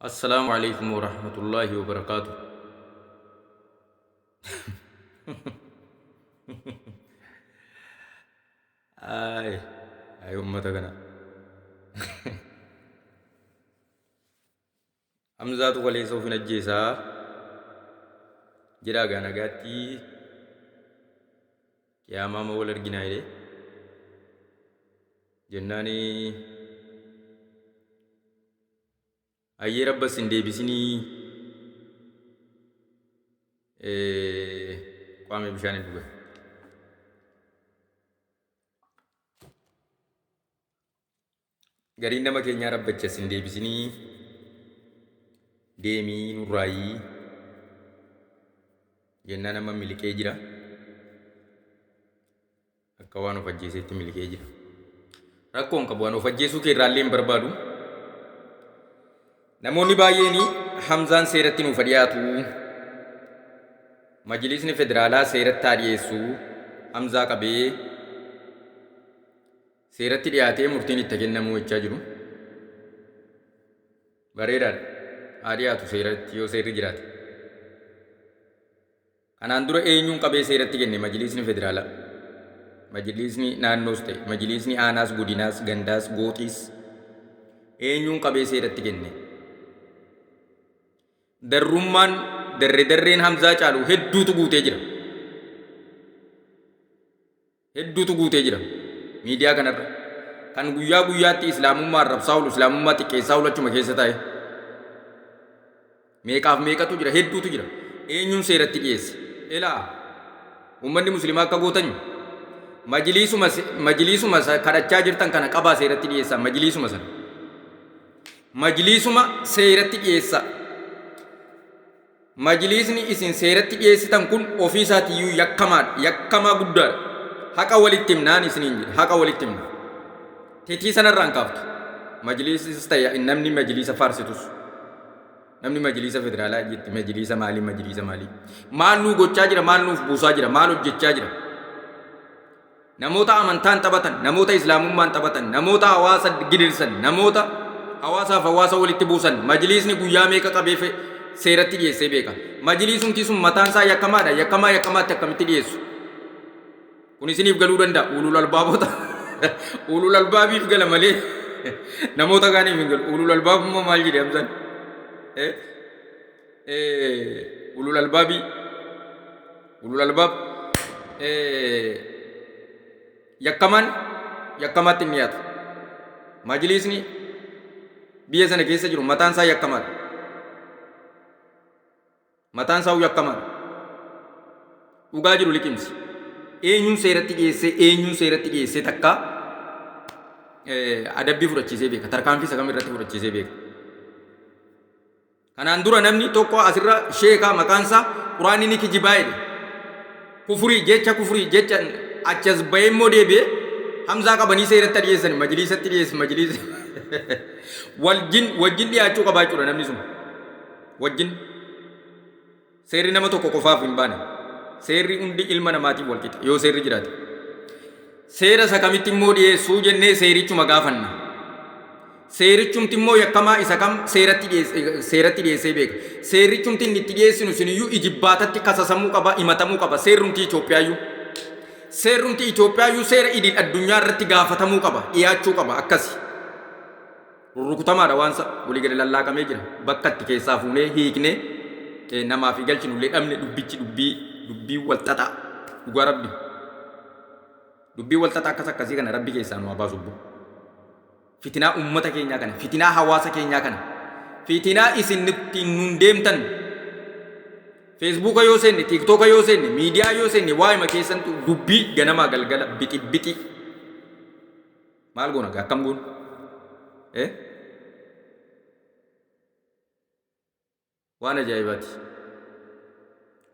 السلام عليكم ورحمة الله وبركاته. ay ay ummata kana hamzaatu waleessa ofin ajjeesaa jedhaa gaa nagaatti qiyaamaa ma wal arginaa jedhe jennaani ayyee rabbas hin deebisinii qaame bishaan hin dhugan gariin nama keenyaa rabbachas hin deebisinii deemii nurraayii jennaan amma miliqee jira akka waan of ajjeeseetti miliqee jira rakkoon qabu waan of ajjeesuu keerraallee hin barbaadu namoonni baay'een hamzaan seeratti nuuf dhiyaatu majliisni federaalaa seeratti haa dhiyeessu hamzaa qabee seeratti dhiyaatee murtiin itti kennamu jechaa jiru bareedaadha haa dhiyaatu seeratti yoo seerri jiraate kanaan dura eenyuun qabee seeratti kenne majliisni federaalaa majliisni naannoos ta'e majliisni aanaas godinaas gandaas gooxiis eenyuun qabee seeratti kenne darrummaan darreen hamzaa caalu hedduutu guutee jira miidiyaa kanarra kan guyyaa guyyaatti islaamummaa arrabsaa oolu islaamummaa xiqqeessaa oolu achuma keessa taa'e meeqaaf meeqatu jira hedduutu jira eenyuun seeratti dhiyeesse ilaa ummanni muslimaa akka gootanyu majliisuma kadhachaa jirtan kana qabaa seeratti dhiyeessaa majliisuma seeratti dhiyeessaa majliisni isin seeratti dhiyeessitan kun ofii isaatiiyyuu yakkamaa guddaadha haqa walitti himnaan isiniin jedhe haqa walitti himna titii sanarraan kaaftu majliisis ta'e namni majliisa faarsitus namni majliisa federaalaa jetti majliisa maalii maal nuu gochaa jira maal nuuf buusaa jira maal hojjechaa jira namoota amantaan taphatan namoota islaamummaan taphatan namoota hawaasa gidirsan namoota hawaasaaf hawaasa walitti buusan majliisni guyyaa meeqa qabee seeratti dhiyeessee beeka majliisumti sun mataan isaa yakkamaatti akkamitti dhiyeessu kun isiniif galuu danda'a ulul albaabiif gala malee namoota kaaniif hin galu ulul albaabummaa maal jedhe hamzaan ulul albaab yakkamaatti hin dhiyaatu majliisni biyya sana keessa jiru mataan isaa mataan isaa yakkamaadha dhugaa jiru liqimsi eenyuun seeratti dhiyeessee takka adabbii fudhachiisee beeka tarkaanfii isa kam irratti fudhachiisee beeka kanaan dura namni tokko asirra sheekaa maqaan isaa quraanni ni kijibaa jedhe kufurii jecha achas bahee immoo deebi'ee hamzaa qabanii seeratti dhiyeessan majliisatti dhiyeessan majliisa wajjin dhiyaachuu qabaa jechuudha namni sun wajjin seerri nama tokko qofaaf hin baane seerri hundi ilma namaatiif wal qixa yoo seerri jiraate seera isa kamitti immoo dhiyeessuu jennee seerichuma gaafanna seerichumti immoo yakkamaa isa kam seeratti dhiyeessee beeka seerichumti inni itti dhiyeessinu siniyyuu ijibbaatatti kasasamuu qaba himatamuu qaba seerrumti Itoophiyaayyuu seera idil addunyaa irratti gaafatamuu qaba dhiyaachuu qaba akkasi rurrukutamaadha waansa walii gadi lallaaqamee jira bakka itti keessaa fuunee hiiknee namaa fi galchinullee dhabne dubbii walxaxaa dhugaa rabbi dubbii walxaxaa akkasii kana rabbi keessaa nu baasu fitinaa ummata keenyaa kana fitinaa hawaasa keenyaa kana fitinaa isin ittiin nuun deemtan feesbuuka yoo seenne tiiktooka yoo seenne miidiyaa yoo seenne waa'ima keessantu dubbii ganamaa galgala bixi maal goona akkam goona waan ajaa'ibaati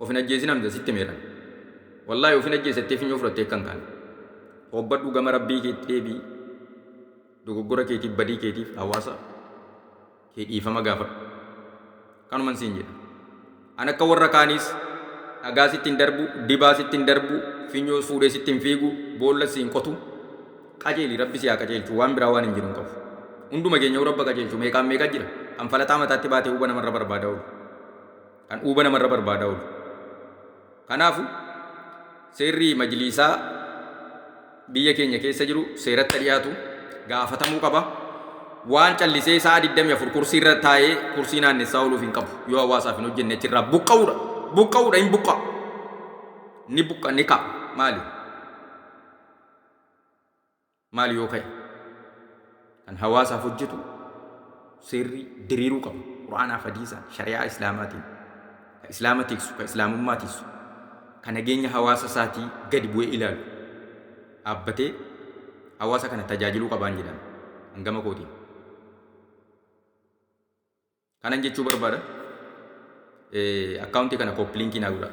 ofin ajjeesin hamza sitti meeran wallaahi ofin ajjeesattee finyoo fudhattee kan kaan hobbadhu gama rabbii keetti deebii dogoggora keetiif badii keetiif hawaasa kee dhiifama gaafadhu kanuman siin jedha an akka warra kaaniis dhagaa sittiin darbu dibaa sittiin darbu finyoo fuudhee sittiin fiigu boolla siin qotu qajeeli rabbi si haa qajeelchu waan biraa waan hin jiru hin qabu hunduma keenya rabba qajeelchu meeqaan meeqa jira anfalataa mataatti baatee uuba namarra barbaada oolu. Kan uuba namarra barbaada oolu. Kanaafu seerri majliisaa biyya keenya keessa jiru seeratti dhiyaatu gaafatamuu qaba. Waan callisee sa'a 24 kursii irra taa'ee kursii naannessaa ooluuf hin qabu. Yoo hawaasaaf hin hojjenne achirraa buqqa'uudha. Buqqa'uudha hin buqqa. Ni buqqa ni ka'a. Maali? Maali yoo ka'e? Kan hawaasaaf hojjetu seerri diriiruu qaba. Quraanaaf hadiisaan shari'aa islaamaatiin. Ka islaama tiksu, ka islaamummaa tiksu. Ka nageenya hawaasa isaatii gadi bu'ee ilaalu. Dhaabbatee hawaasa kana tajaajiluu qabaan jedhan. Hangama kootiin. Kanan jechuu barbaada. Akkaawuntii kana koppiliinkii naa godhaa.